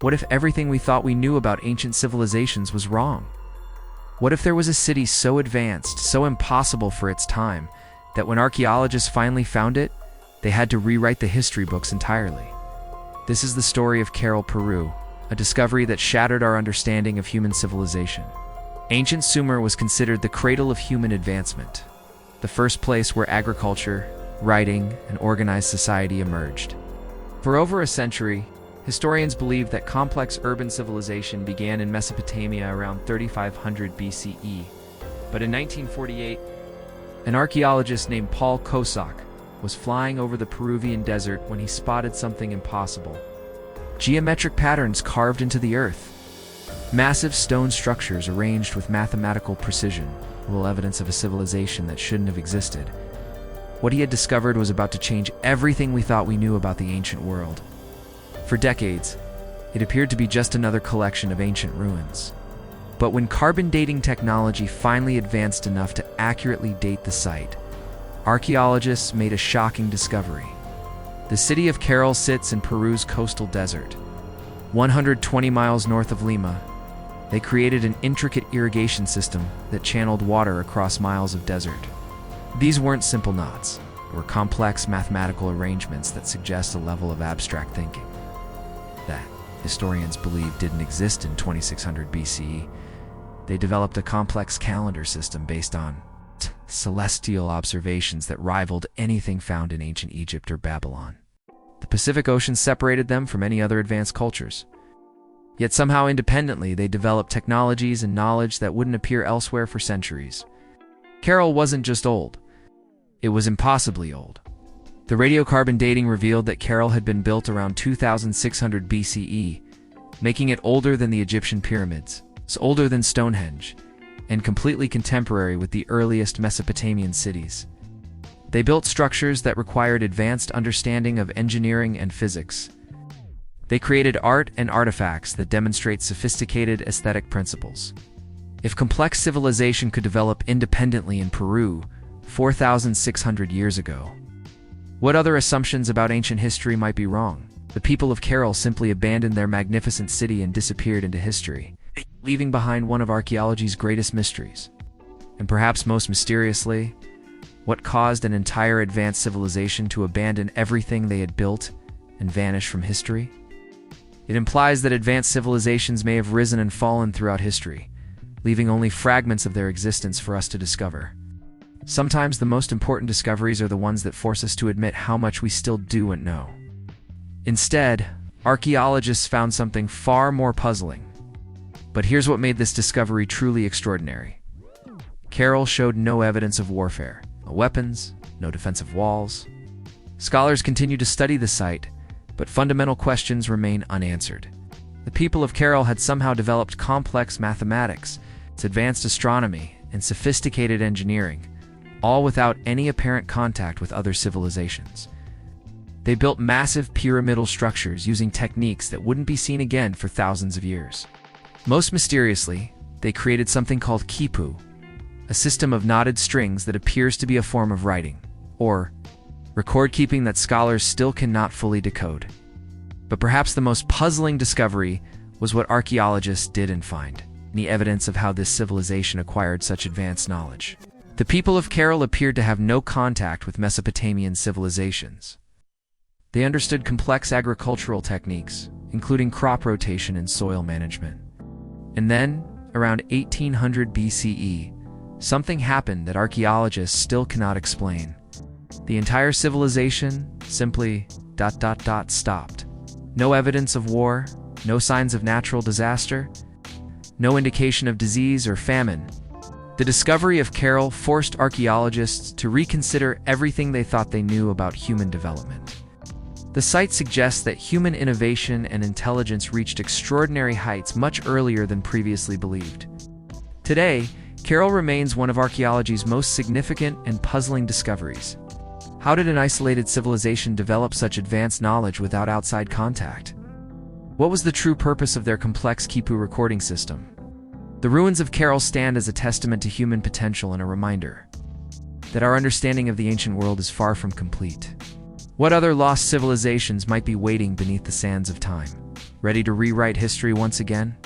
What if everything we thought we knew about ancient civilizations was wrong? What if there was a city so advanced, so impossible for its time, that when archaeologists finally found it, they had to rewrite the history books entirely? This is the story of Caral, Peru, a discovery that shattered our understanding of human civilization. Ancient Sumer was considered the cradle of human advancement, the first place where agriculture, writing, and organized society emerged. For over a century, historians believe that complex urban civilization began in Mesopotamia around 3500 BCE, but in 1948, an archaeologist named Paul Kosak was flying over the Peruvian desert when he spotted something impossible. Geometric patterns carved into the earth. Massive stone structures arranged with mathematical precision, little evidence of a civilization that shouldn't have existed. What he had discovered was about to change everything we thought we knew about the ancient world. For decades, it appeared to be just another collection of ancient ruins. But when carbon dating technology finally advanced enough to accurately date the site, archaeologists made a shocking discovery. The city of Caral sits in Peru's coastal desert. 120 miles north of Lima, they created an intricate irrigation system that channeled water across miles of desert. These weren't simple knots, they were complex mathematical arrangements that suggest a level of abstract thinking that historians believe didn't exist in 2600 BCE. They developed a complex calendar system based on celestial observations that rivaled anything found in ancient Egypt or Babylon. The Pacific Ocean separated them from any other advanced cultures. Yet somehow independently, they developed technologies and knowledge that wouldn't appear elsewhere for centuries. Caral wasn't just old. It was impossibly old. The radiocarbon dating revealed that Caral had been built around 2600 BCE, making it older than the Egyptian pyramids, older than Stonehenge, and completely contemporary with the earliest Mesopotamian cities. They built structures that required advanced understanding of engineering and physics. They created art and artifacts that demonstrate sophisticated aesthetic principles. If complex civilization could develop independently in Peru 4,600 years ago, what other assumptions about ancient history might be wrong? The people of Caral simply abandoned their magnificent city and disappeared into history, leaving behind one of archaeology's greatest mysteries. And perhaps most mysteriously, what caused an entire advanced civilization to abandon everything they had built and vanish from history? It implies that advanced civilizations may have risen and fallen throughout history, leaving only fragments of their existence for us to discover. Sometimes the most important discoveries are the ones that force us to admit how much we still do and know. Instead, archaeologists found something far more puzzling. But here's what made this discovery truly extraordinary. Caral showed no evidence of warfare, no weapons, no defensive walls. Scholars continue to study the site, but fundamental questions remain unanswered. The people of Caral had somehow developed complex mathematics, advanced astronomy, and sophisticated engineering, all without any apparent contact with other civilizations. They built massive pyramidal structures using techniques that wouldn't be seen again for thousands of years. Most mysteriously, they created something called quipu, a system of knotted strings that appears to be a form of writing, or record-keeping that scholars still cannot fully decode. But perhaps the most puzzling discovery was what archaeologists didn't find, any evidence of how this civilization acquired such advanced knowledge. The people of Caral appeared to have no contact with Mesopotamian civilizations. They understood complex agricultural techniques, including crop rotation and soil management. And then, around 1800 BCE, something happened that archaeologists still cannot explain. The entire civilization simply ... stopped. No evidence of war, no signs of natural disaster, no indication of disease or famine. The discovery of Caral forced archaeologists to reconsider everything they thought they knew about human development. The site suggests that human innovation and intelligence reached extraordinary heights much earlier than previously believed. Today, Caral remains one of archaeology's most significant and puzzling discoveries. How did an isolated civilization develop such advanced knowledge without outside contact? What was the true purpose of their complex quipu recording system? The ruins of Caral stand as a testament to human potential and a reminder that our understanding of the ancient world is far from complete. What other lost civilizations might be waiting beneath the sands of time? Ready to rewrite history once again?